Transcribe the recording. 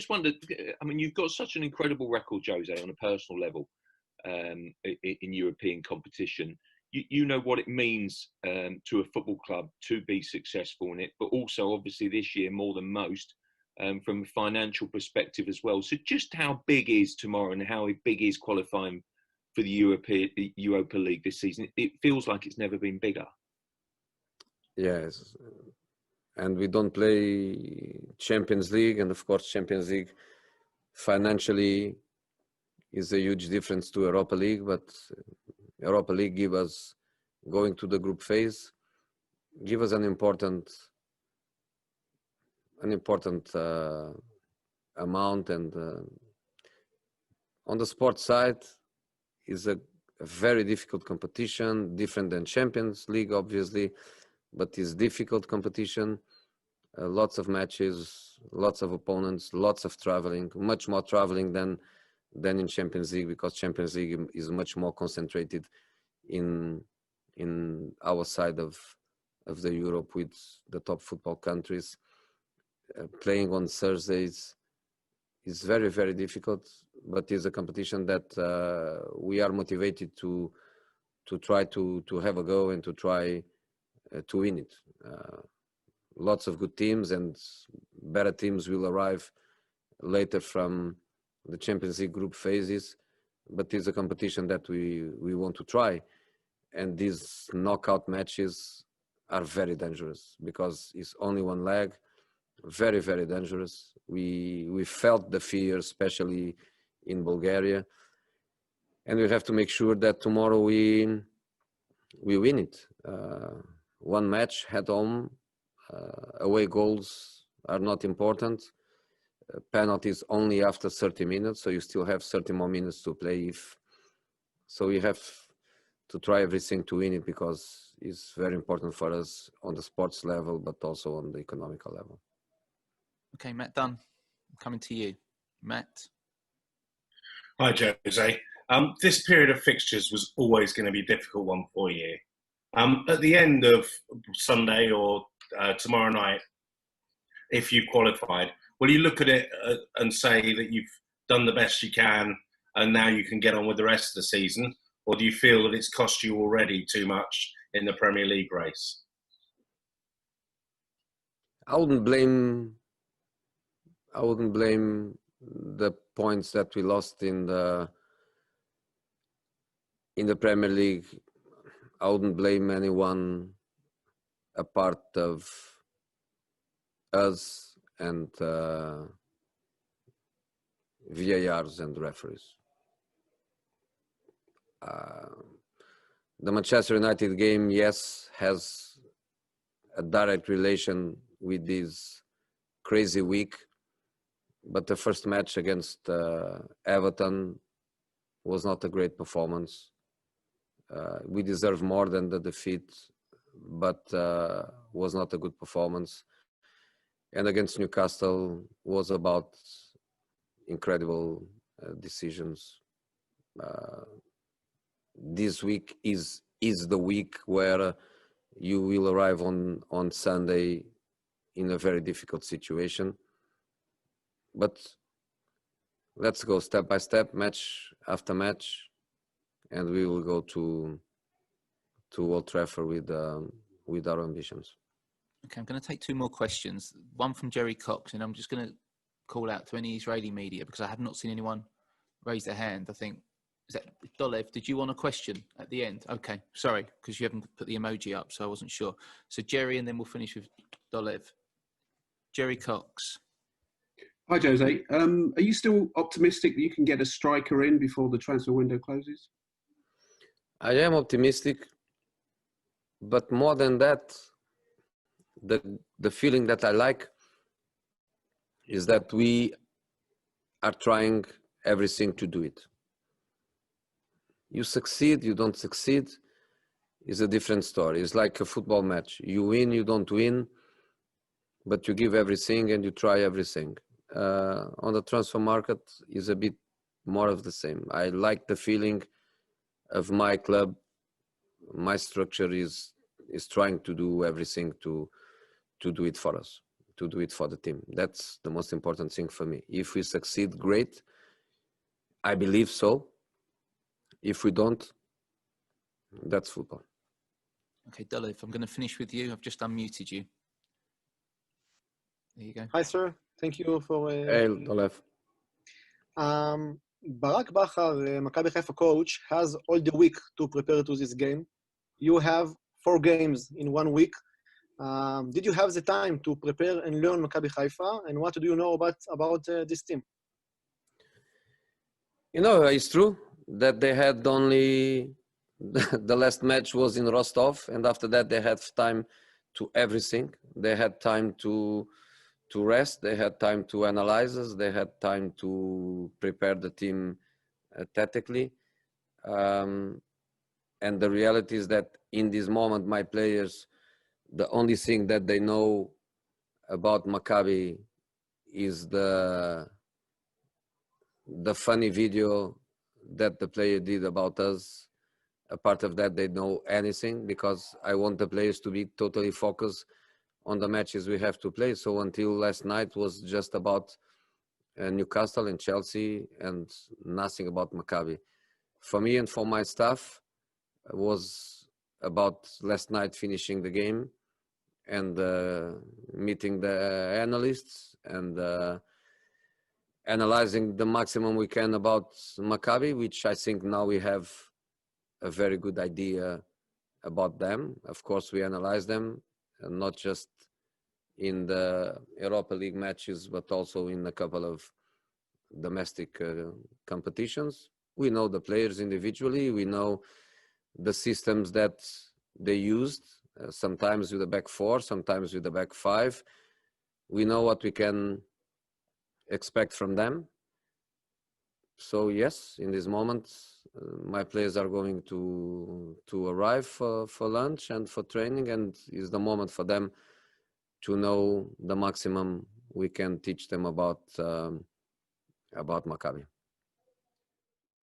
just wondered, I mean, you've got such an incredible record, Jose, on a personal level in European competition. You know what it means to a football club to be successful in it, but also obviously this year more than most from a financial perspective as well. So just how big is tomorrow and how big is qualifying for the Europa League this season? It feels like it's never been bigger. Yes, and we don't play Champions League, and of course Champions League financially is a huge difference to Europa League, but Europa League give us, going to the group phase, give us an important amount, and on the sports side is a very difficult competition, different than Champions League obviously, but it's difficult competition, lots of matches, lots of opponents, lots of traveling, much more traveling than in Champions League, because Champions League is much more concentrated in our side of the Europe with the top football countries. Playing on Thursdays is very, very difficult, but it's a competition that we are motivated to try to have a go and to try to win it. Lots of good teams and better teams will arrive later from the Champions League group phases, but it's a competition that we want to try. And these knockout matches are very dangerous because it's only one leg, very, very dangerous. We felt the fear, especially in Bulgaria, and we have to make sure that tomorrow we win it. One match at home, away goals are not important. Penalties only after 30 minutes, so you still have 30 more minutes to play. So we have to try everything to win it, because it's very important for us on the sports level, but also on the economical level. Okay, Matt Dunn, coming to you. Matt. Hi, Jose. This period of fixtures was always going to be a difficult one for you. At the end of Sunday or tomorrow night, if you qualified, will you look at it and say that you've done the best you can and now you can get on with the rest of the season? Or do you feel that it's cost you already too much in the Premier League race? I wouldn't blame the points that we lost in the Premier League. I wouldn't blame anyone apart of us and VARs and referees. The Manchester United game, yes, has a direct relation with this crazy week, but the first match against Everton was not a great performance. We deserve more than the defeat, but was not a good performance. And against Newcastle was about incredible decisions. This week is the week where you will arrive on Sunday in a very difficult situation. But let's go step by step, match after match, and we will go to Old Trafford with our ambitions. Okay, I'm going to take two more questions. One from Jerry Cox, and I'm just going to call out to any Israeli media because I have not seen anyone raise their hand. I think, is that Dolev? Did you want a question at the end? Okay, sorry, because you haven't put the emoji up, so I wasn't sure. So Jerry, and then we'll finish with Dolev. Jerry Cox. Hi, Jose. Are you still optimistic that you can get a striker in before the transfer window closes? I am optimistic, but more than that, the feeling that I like is that we are trying everything to do it. You succeed, you don't succeed, is a different story. It's like a football match. You win, you don't win, but you give everything and you try everything. On the transfer market is a bit more of the same. I like the feeling of my club. My structure is trying to do everything to do it for us, to do it for the team. That's the most important thing for me. If we succeed, great. I believe so. If we don't, that's football. Okay, Dolev, I'm going to finish with you. I've just unmuted you. There you go. Hi, sir. Thank you for... Hey, Dolev. Barak Bakar, Maccabi Haifa coach, has all the week to prepare to this game. You have 4 games in 1 week. Did you have the time to prepare and learn Maccabi Haifa? And what do you know about this team? You know, it's true that they had only the last match was in Rostov, and after that they had time to everything. They had time to rest. They had time to analyze us. They had time to prepare the team tactically. And the reality is that in this moment, my players, the only thing that they know about Maccabi is the funny video that the player did about us. Apart of that, they know anything, because I want the players to be totally focused on the matches we have to play. So until last night was just about Newcastle and Chelsea and nothing about Maccabi. For me and for my staff, it was about last night finishing the game and meeting the analysts and analyzing the maximum we can about Maccabi, which I think now we have a very good idea about them. Of course, we analyze them, and not just in the Europa League matches, but also in a couple of domestic competitions. We know the players individually. We know the systems that they used, sometimes with a back 4, sometimes with a back 5. We know what we can expect from them. So yes, in this moment, my players are going to arrive for lunch and for training, and it's the moment for them to know the maximum we can teach them about Maccabi.